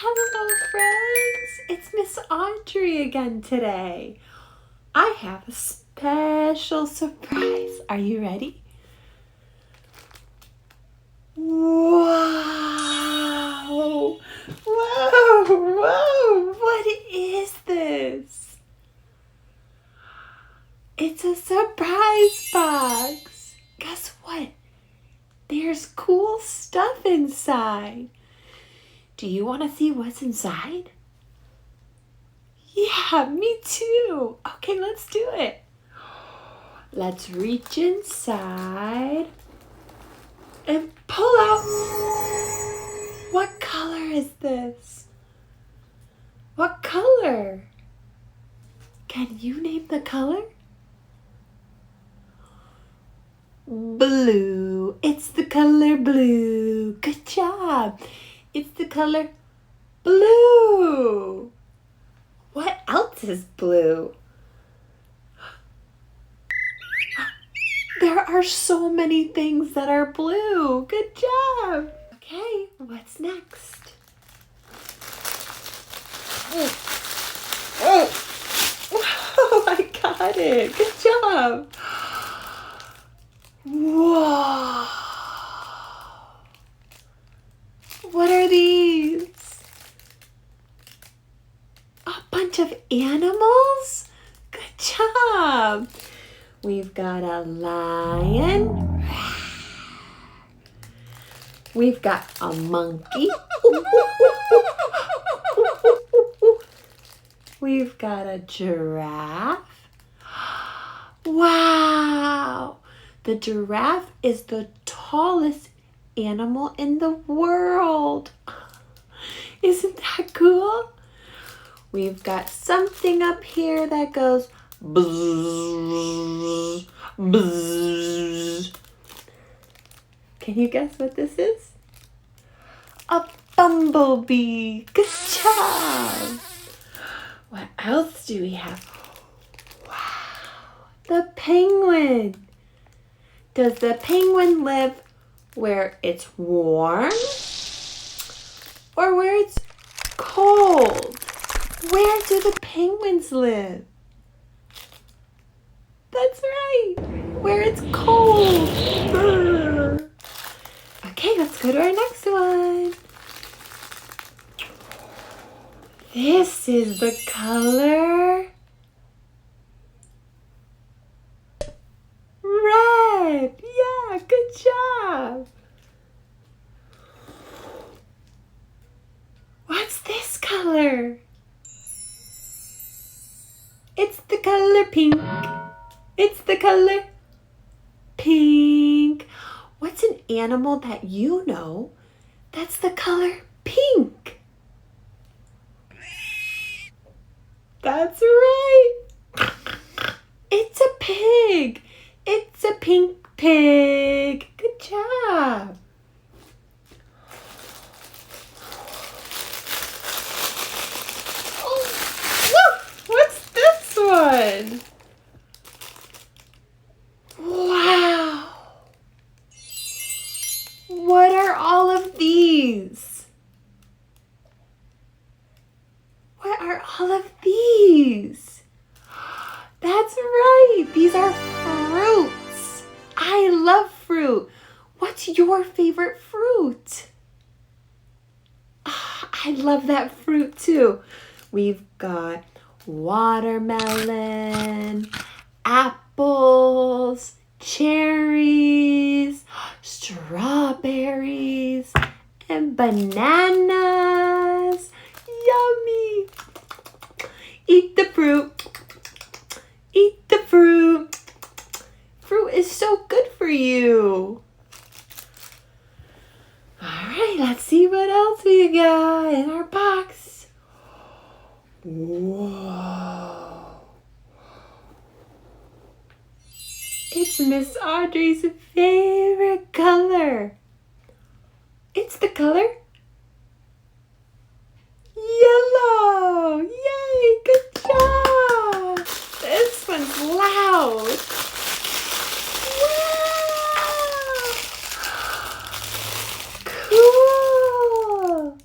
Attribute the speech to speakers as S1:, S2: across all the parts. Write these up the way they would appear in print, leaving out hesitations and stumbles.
S1: Hello, friends. It's Miss Audrey again today. I have a special surprise. Are you ready? Whoa! Whoa! Whoa! What is this? It's a surprise box. Guess what? There's cool stuff inside. Do you want to see what's inside? Yeah, me too. Okay, let's do it. Let's reach inside and pull out. What color is this? What color? Can you name the color? Blue. It's the color blue. Good job. It's the color blue. What else is blue? There are so many things that are blue. Good job. Okay, what's next? Oh, I got it. Good job. Whoa. What are these? A bunch of animals? Good job. We've got a lion. We've got a monkey. We've got a giraffe. Wow! The giraffe is the tallest animal in the world. Isn't that cool? We've got something up here that goes bzzz, bzzz. Can you guess what this is? A bumblebee. Good job. What else do we have? Wow, the penguin. Does the penguin live where it's warm or where it's cold? Where do the penguins live? That's right, where it's cold. Brr. Okay, let's go to our next one. This is the color red. Yeah, good job. What's this color? It's the color pink. It's the color pink. What's an animal that you know that's the color pink? That's right. It's a pig. It's a pink pig. Good job. Oh, look, what's this one? Wow. What are all of these? What are all of these? That's right. These are fruits. I love fruit. What's your favorite fruit? I love that fruit too. We've got watermelon, apples, cherries, strawberries, and bananas. Yummy! Eat the fruit. Eat the fruit. Fruit is so good for you. All right, let's see what else we got in our box. Whoa. It's Miss Audrey's favorite color. It's the color yellow. Yay, good job. This one's loud. Wow. Cool.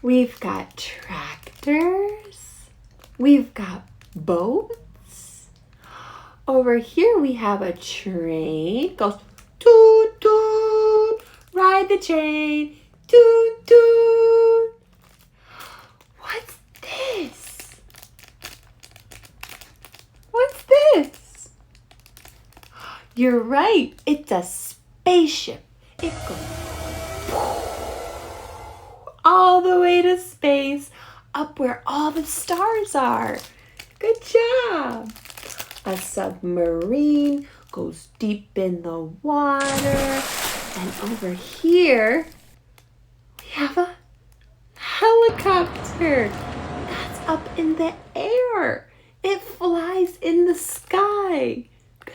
S1: We've got tractors. We've got boats. Over here we have a train. Goes toot toot. Ride the train. Toot toot. What's this? What's this? You're right. It's a spaceship. It goes all the way to space, up where all the stars are. Good job. A submarine goes deep in the water. And over here, we have a helicopter. That's up in the air. It flies in the sky.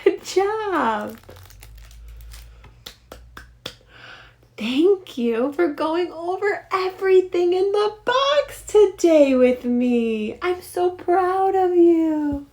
S1: Good job. Thank you for going over everything in the box today with me. I'm so proud of you.